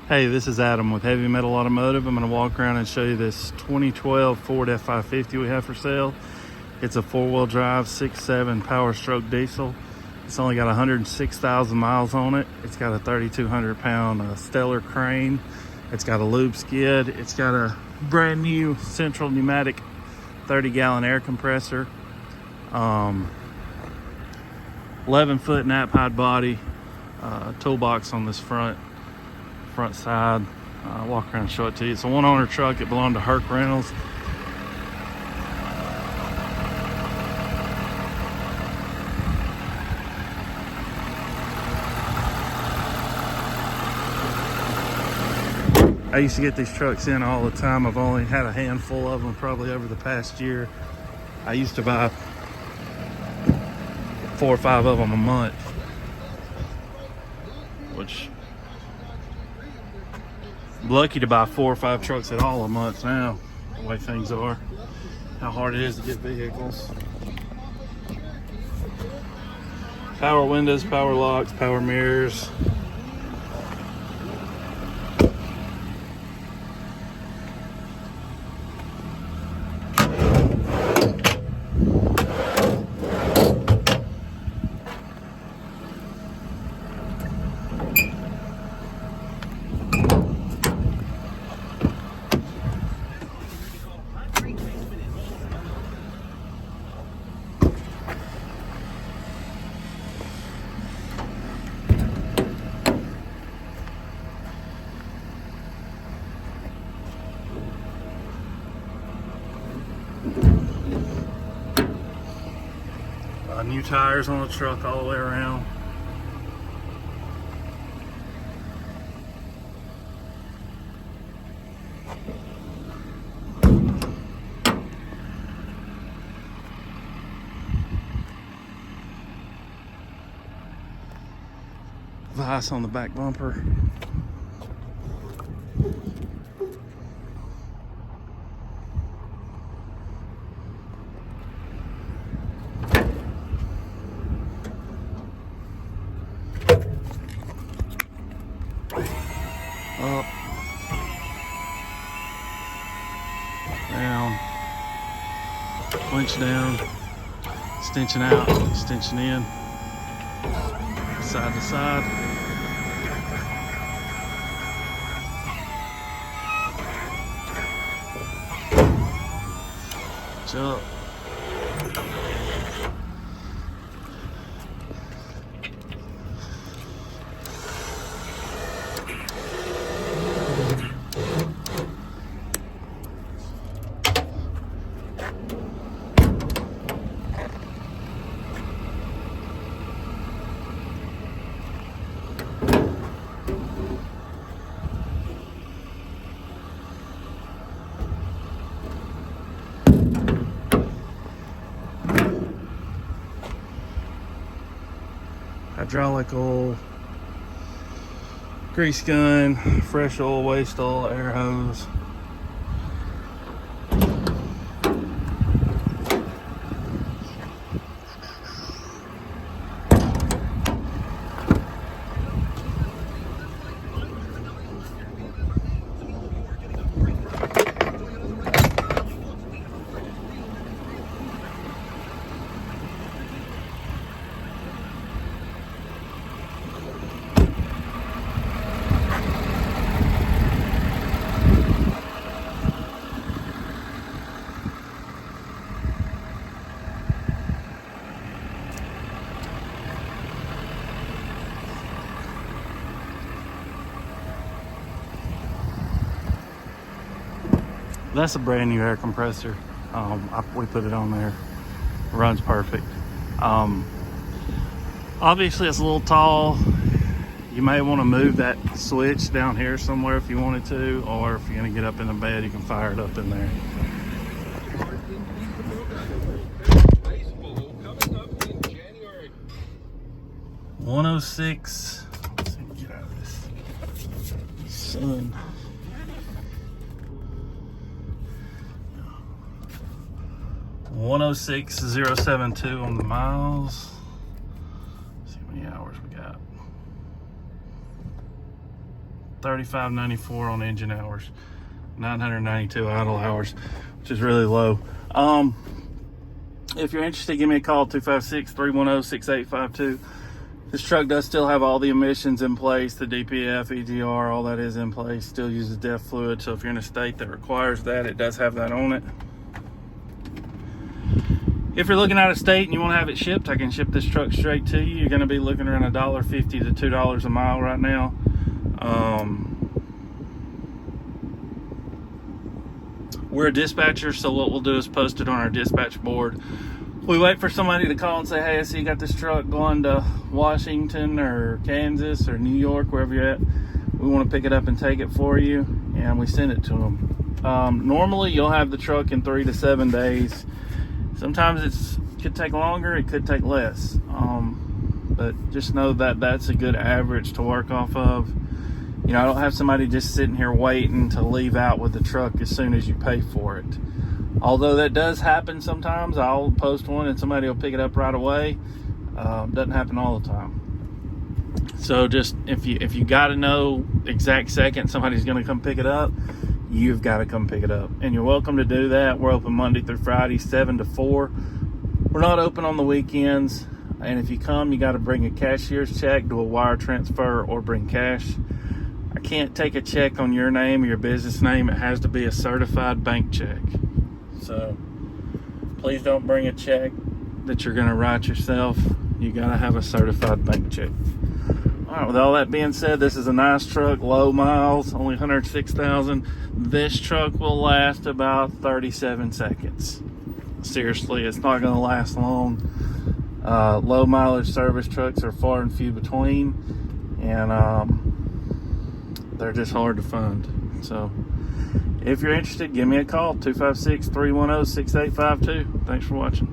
Hey, this is Adam with Heavy Metal Automotive. I'm going to walk around and show you this 2012 Ford F550 we have for sale. It's a four-wheel drive, 6.7 power stroke diesel. It's only got 106,000 miles on it. It's got a 3,200 pound Stellar crane. It's got a lube skid. It's got a brand new central pneumatic 30-gallon air compressor. 11-foot nap hide body, toolbox on this front side. Walk around and show it to you. It's a one-owner truck. It belonged to Herc Rentals. I used to get these trucks in all the time. I've only had a handful of them probably over the past year. I used to buy 4 or 5 of them a month, which I'm lucky to buy 4 or 5 trucks at all a month now, the way things are, how hard it is to get vehicles. Power windows, power locks, power mirrors. New tires on the truck all the way around. Vice on the back bumper. Up, down, winch down, extension out, extension in, side to side. Jump. Hydraulic oil, grease gun, fresh oil, waste oil, air hose. That's a brand new air compressor. We put it on there. It runs perfect. Obviously it's a little tall. You may want to move that switch down here somewhere if you wanted to, or if you're going to get up in the bed, you can fire it up in there. .106. Let's see, get out of this sun. 106,072 on the miles. Let's see how many hours we got. $35.94 on engine hours, 992 idle hours, which is really low. If you're interested, give me a call, 256-310-6852. This truck does still have all the emissions in place, the DPF, EGR, all that is in place. Still uses DEF fluid, so if you're in a state that requires that, it does have that on it. If you're looking out of state and you want to have it shipped, I can ship this truck straight to you. You're going to be looking around $1.50 to $2 a mile right now. We're a dispatcher, so what we'll do is post it on our dispatch board. We wait for somebody to call and say, hey, I see you got this truck going to Washington or Kansas or New York, wherever you're at. We want to pick it up and take it for you, and we send it to them. Normally, you'll have the truck in 3 to 7 days. Sometimes it could take longer, it could take less. But just know that that's a good average to work off of. You know, I don't have somebody just sitting here waiting to leave out with the truck as soon as you pay for it. Although that does happen sometimes. I'll post one and somebody will pick it up right away. Doesn't happen all the time. So just if you got to know exact second somebody's going to come pick it up, you've got to come pick it up. And you're welcome to do that. We're open Monday through Friday, 7 to 4. We're not open on the weekends. And if you come, you got to bring a cashier's check, do a wire transfer, or bring cash. I can't take a check on your name or your business name. It has to be a certified bank check. So please don't bring a check that you're going to write yourself. You got to have a certified bank check. All right, with all that being said, this is a nice truck, low miles, only 106,000. This truck will last about 37 seconds. Seriously, it's not going to last long. Low mileage service trucks are far and few between, and they're just hard to find. So if you're interested, give me a call, 256-310-6852. Thanks for watching.